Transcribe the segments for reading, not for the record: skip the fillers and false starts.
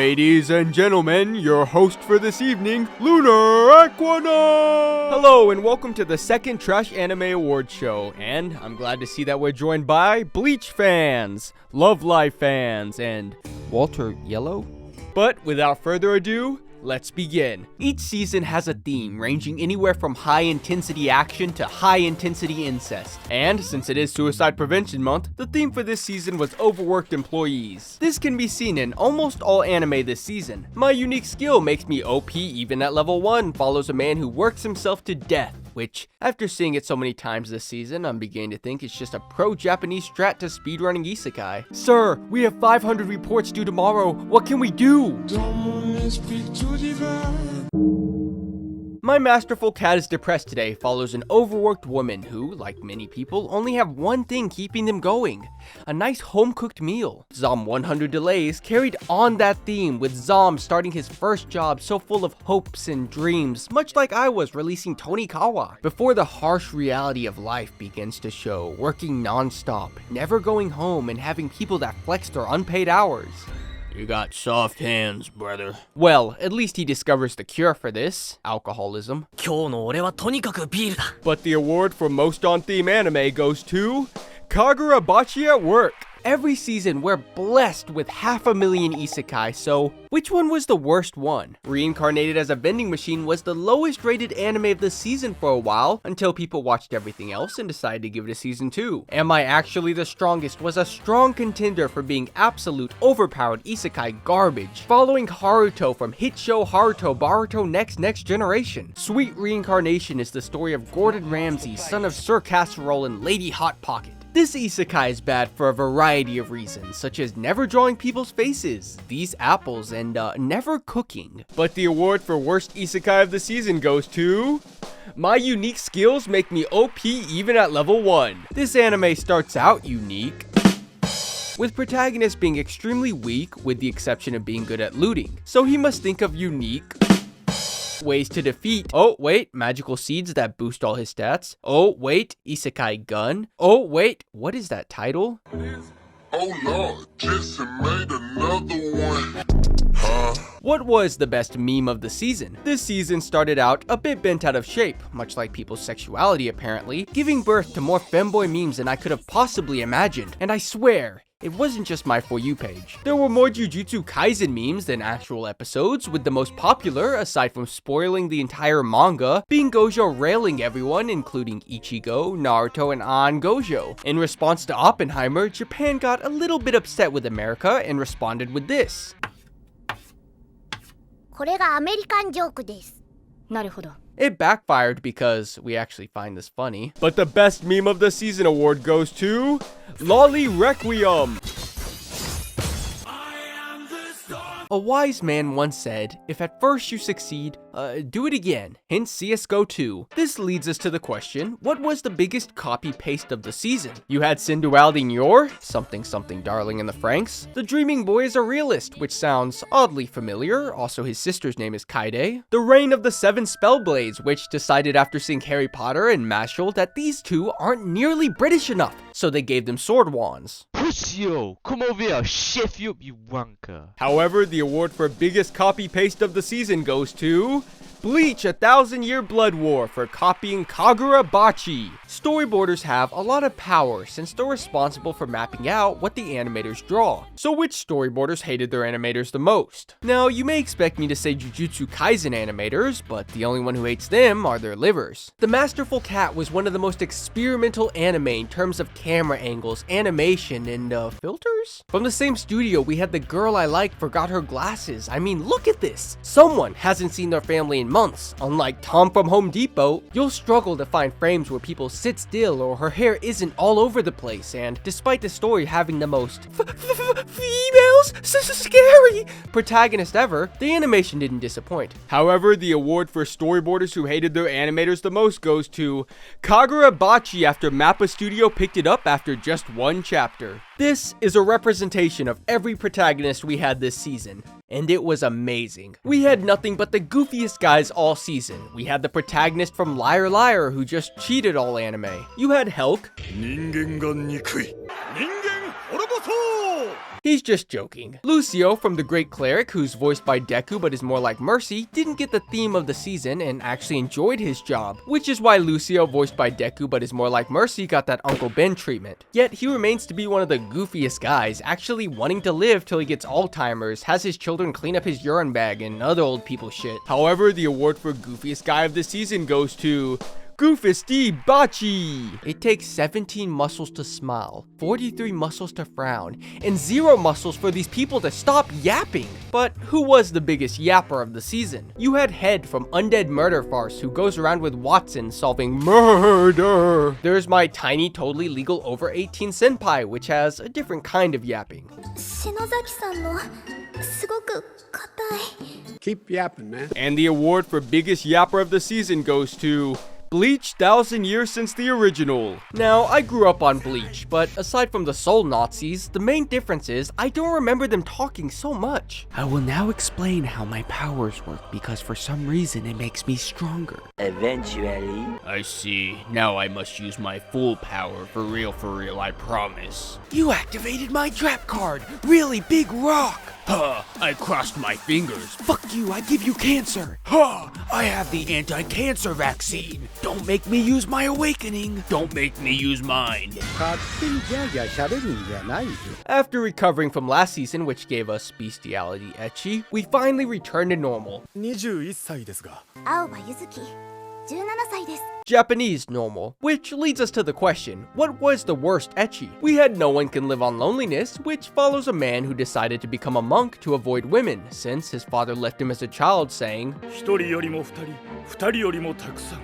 Ladies and gentlemen, your host for this evening, Lunarequinox! Hello and welcome to the second Trash Anime Awards show, and I'm glad to see that we're joined by Bleach fans, Love Live fans, and Walter Yellow? But without further ado, let's begin. Each season has a theme ranging anywhere from high-intensity action to high-intensity incest. And since it is Suicide Prevention Month, the theme for this season was overworked employees. This can be seen in almost all anime this season. My unique skill makes me OP even at level 1 follows a man who works himself to death, which, after seeing it so many times this season, I'm beginning to think it's just a pro-Japanese strat to speedrunning Isekai. Sir, we have 500 reports due tomorrow. What can we do? My masterful cat is depressed today follows an overworked woman who, like many people, only have one thing keeping them going: a nice home-cooked meal. Zom 100 Delays carried on that theme, with Zom starting his first job so full of hopes and dreams, much like I was releasing Tonikawa, before the harsh reality of life begins to show, working non-stop, never going home, and having people that flex their unpaid hours. You got soft hands, brother. Well, at least he discovers the cure for this: alcoholism. But the award for most on-theme anime goes to Kagura Bachi at Work. Every season, we're blessed with 500,000 isekai, so which one was the worst one? Reincarnated as a vending machine was the lowest rated anime of the season for a while, until people watched everything else and decided to give it a season 2. Am I Actually the Strongest was a strong contender for being absolute overpowered isekai garbage, following Haruto from hit show Haruto Baruto Next Generation. Sweet Reincarnation is the story of Gordon Ramsay, son of Sir Casserole and Lady Hot Pocket. This isekai is bad for a variety of reasons, such as never drawing people's faces, these apples, and never cooking. But the award for worst isekai of the season goes to My Unique Skills Make Me OP Even at Level 1. This anime starts out unique, with protagonist being extremely weak with the exception of being good at looting. So he must think of unique ways to defeat. Oh wait, magical seeds that boost all his stats. Oh wait, isekai gun. Oh wait, what is that title? Oh Lord, Jesse made another one. What was the best meme of the season? This season started out a bit bent out of shape, much like people's sexuality apparently, giving birth to more femboy memes than I could have possibly imagined. And I swear, it wasn't just my For You page. There were more Jujutsu Kaisen memes than actual episodes, with the most popular, aside from spoiling the entire manga, being Gojo railing everyone, including Ichigo, Naruto, and An Gojo. In response to Oppenheimer, Japan got a little bit upset with America and responded with this. It backfired because we actually find this funny. But the best meme of the season award goes to Lolly Requiem. A wise man once said, if at first you succeed, do it again. Hence CSGO 2. This leads us to the question, what was the biggest copy-paste of the season? You had Cinderella in your something darling in the Franxx. The Dreaming Boy is a realist, which sounds oddly familiar. Also, his sister's name is Kaide. The Reign of the Seven Spellblades, which decided after seeing Harry Potter and Mashal that these two aren't nearly British enough, so they gave them sword wands. Come over here, chef you wanker. However, the award for biggest copy-paste of the season goes to Bleach: A 1,000-Year Blood War for copying Kagura Bachi. Storyboarders have a lot of power since they're responsible for mapping out what the animators draw. So which storyboarders hated their animators the most? Now, you may expect me to say Jujutsu Kaisen animators, but the only one who hates them are their livers. The Masterful Cat was one of the most experimental anime in terms of camera angles, animation, and filters? From the same studio, we had The Girl I Like Forgot Her Glasses. I mean, look at this! Someone hasn't seen their family in months. Unlike Tom from Home Depot, you'll struggle to find frames where people sit still or her hair isn't all over the place, and despite the story having the most females scary protagonist ever, the animation didn't disappoint. However, the award for storyboarders who hated their animators the most goes to Kagura Bachi after Mappa Studio picked it up after just one chapter. This is a representation of every protagonist we had this season, and it was amazing. We had nothing but the goofiest guys all season. We had the protagonist from Liar Liar who just cheated all anime. You had Helk, He's just joking. Lucio from The Great Cleric, who's voiced by Deku but is more like Mercy, didn't get the theme of the season and actually enjoyed his job, which is why Lucio, voiced by Deku but is more like Mercy, got that Uncle Ben treatment. Yet he remains to be one of the goofiest guys, actually wanting to live till he gets Alzheimer's, has his children clean up his urine bag, and other old people shit. However, the award for goofiest guy of the season goes to Goofiest Bachi. It takes 17 muscles to smile, 43 muscles to frown, and 0 muscles for these people to stop yapping. But who was the biggest yapper of the season? You had Head from Undead Murder Farce, who goes around with Watson solving murder. There's my tiny, totally legal over 18 senpai, which has a different kind of yapping. Keep yapping, man. And the award for biggest yapper of the season goes to Bleach 1,000 Years Since the Original. Now, I grew up on Bleach, but aside from the soul Nazis, the main difference is I don't remember them talking so much. I will now explain how my powers work because for some reason it makes me stronger. Eventually. I see. Now I must use my full power. For real, I promise. You activated my trap card! Really big rock! Huh, I crossed my fingers. Fuck you, I give you cancer! Huh, I have the anti-cancer vaccine! Don't make me use my awakening! Don't make me use mine. After recovering from last season, which gave us bestiality Ecchi, we finally returned to normal. 21歳ですが。 青葉ゆずき、17歳です。 Japanese normal, which leads us to the question, what was the worst Ecchi? We had No One Can Live on Loneliness, which follows a man who decided to become a monk to avoid women, since his father left him as a child saying, 一人よりも二人、二人よりもたくさん。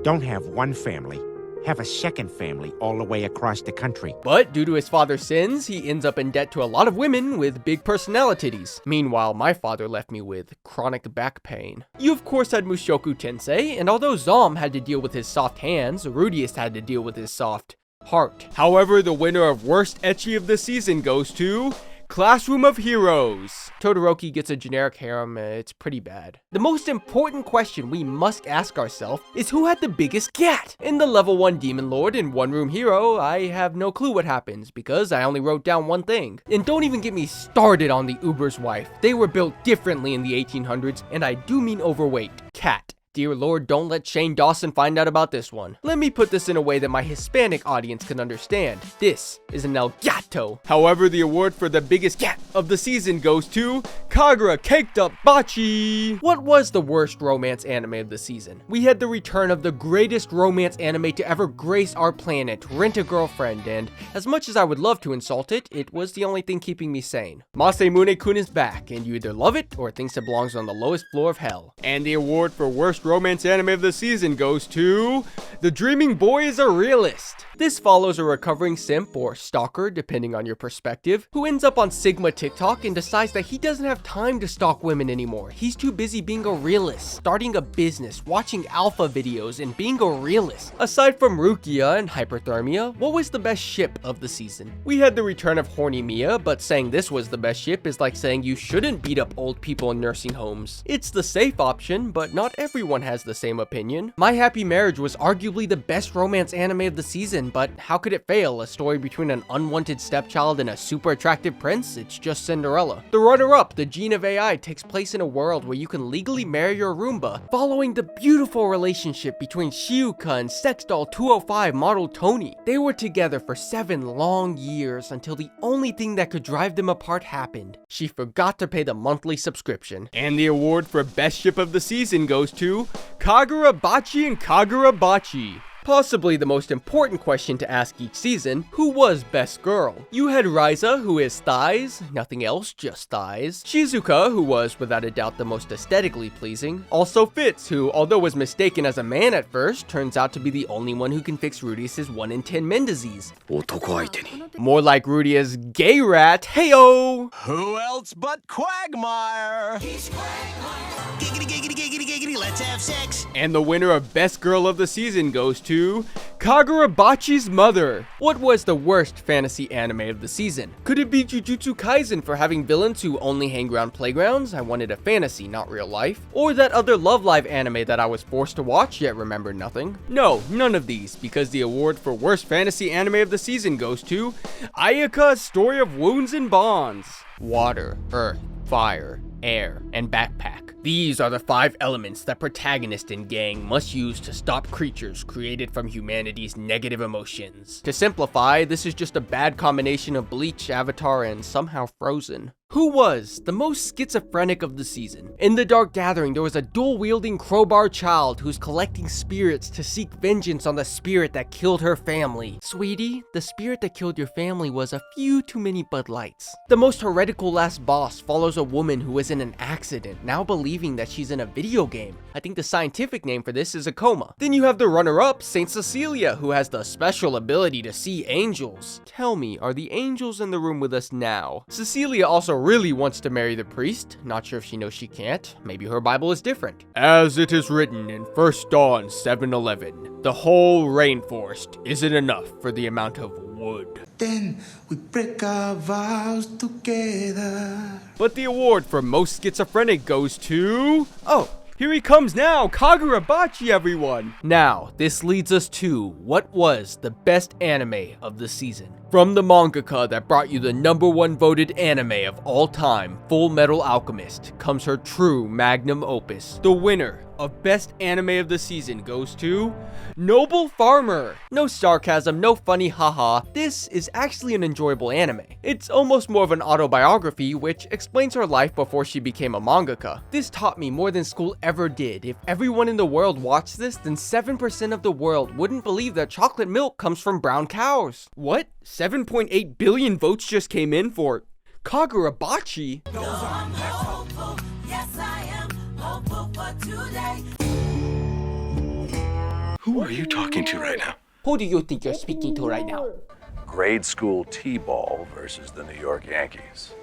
Don't have one family. Have a second family all the way across the country. But due to his father's sins, he ends up in debt to a lot of women with big personalities. Meanwhile, my father left me with chronic back pain. You of course had Mushoku Tensei, and although Zom had to deal with his soft hands, Rudius had to deal with his soft heart. However, the winner of worst Ecchi of the season goes to Classroom of Heroes. Todoroki gets a generic harem, it's pretty bad. The most important question we must ask ourselves is who had the biggest Gyat? In the level 1 Demon Lord and 1 Room Hero, I have no clue what happens because I only wrote down one thing. And don't even get me started on the Uber's wife. They were built differently in the 1800s, and I do mean overweight. Cat. Dear Lord, don't let Shane Dawson find out about this one. Let me put this in a way that my Hispanic audience can understand. This is an El Gato. However, the award for the biggest cat of the season goes to Kagura Caked Up Bachi. What was the worst romance anime of the season? We had the return of the greatest romance anime to ever grace our planet, Rent a Girlfriend, and as much as I would love to insult it, it was the only thing keeping me sane. Masamune-kun is back, and you either love it or it thinks it belongs on the lowest floor of hell. And the award for worst romance anime of the season goes to The Dreaming Boy is a Realist. This follows a recovering simp or stalker, depending on your perspective, who ends up on Sigma TikTok and decides that he doesn't have time to stalk women anymore. He's too busy being a realist, starting a business, watching alpha videos, and being a realist. Aside from Rukia and Hyperthermia, what was the best ship of the season? We had the return of Horny Mia, but saying this was the best ship is like saying you shouldn't beat up old people in nursing homes. It's the safe option, but not everyone has the same opinion. My Happy Marriage was arguably the best romance anime of the season, but how could it fail? A story between an unwanted stepchild and a super attractive prince? It's just Cinderella. The runner-up, The Gene of AI, takes place in a world where you can legally marry your Roomba, following the beautiful relationship between Shiuka and Sexdoll 205 model Tony. They were together for 7 long years until the only thing that could drive them apart happened. She forgot to pay the monthly subscription. And the award for best ship of the season goes to Kagura Bachi and Kagura Bachi. Possibly the most important question to ask each season, who was best girl? You had Raiza, who is thighs, nothing else, just thighs. Shizuka, who was without a doubt the most aesthetically pleasing. Also Fitz, who although was mistaken as a man at first, turns out to be the only one who can fix Rudius' 1 in 10 men disease. More like Rudius' gay rat, heyo! Who else but Quagmire? He's Quagmire. Giggity, giggity, giggity, giggity, let's have sex. And the winner of Best Girl of the Season goes to Kagurabachi's Mother. What was the worst fantasy anime of the season? Could it be Jujutsu Kaisen for having villains who only hang around playgrounds? I wanted a fantasy, not real life. Or that other Love Live anime that I was forced to watch yet remember nothing? No, none of these, because the award for worst fantasy anime of the season goes to Ayaka's Story of Wounds and Bonds. Water, earth, fire, air, and backpack. These are the 5 elements that protagonist and gang must use to stop creatures created from humanity's negative emotions. To simplify, this is just a bad combination of Bleach, Avatar, and somehow Frozen. Who was the most schizophrenic of the season? In the Dark Gathering, there was a dual-wielding crowbar child who's collecting spirits to seek vengeance on the spirit that killed her family. Sweetie, the spirit that killed your family was a few too many Bud Lights. The most heretical last boss follows a woman who was in an accident, now believing that she's in a video game. I think the scientific name for this is a coma. Then you have the runner-up, Saint Cecilia, who has the special ability to see angels. Tell me, are the angels in the room with us now? Cecilia also really wants to marry the priest. Not sure if she knows she can't. Maybe her Bible is different. As it is written in 1 Dawn 7:11, the whole rainforest isn't enough for the amount of wood. Then we break our vows together. But the award for most schizophrenic goes to... Oh, here he comes now, Kagurabachi, everyone! Now, this leads us to what was the best anime of the season. From the mangaka that brought you the #1 voted anime of all time, Full Metal Alchemist, comes her true magnum opus. The winner of Best Anime of the Season goes to Noble Farmer. No sarcasm, no funny haha. This is actually an enjoyable anime. It's almost more of an autobiography, which explains her life before she became a mangaka. This taught me more than school ever did. If everyone in the world watched this, then 7% of the world wouldn't believe that chocolate milk comes from brown cows. What? 7.8 billion votes just came in for Kagurabachi? Who are you talking to right now? Who do you think you're speaking to right now? Grade school T-ball versus the New York Yankees.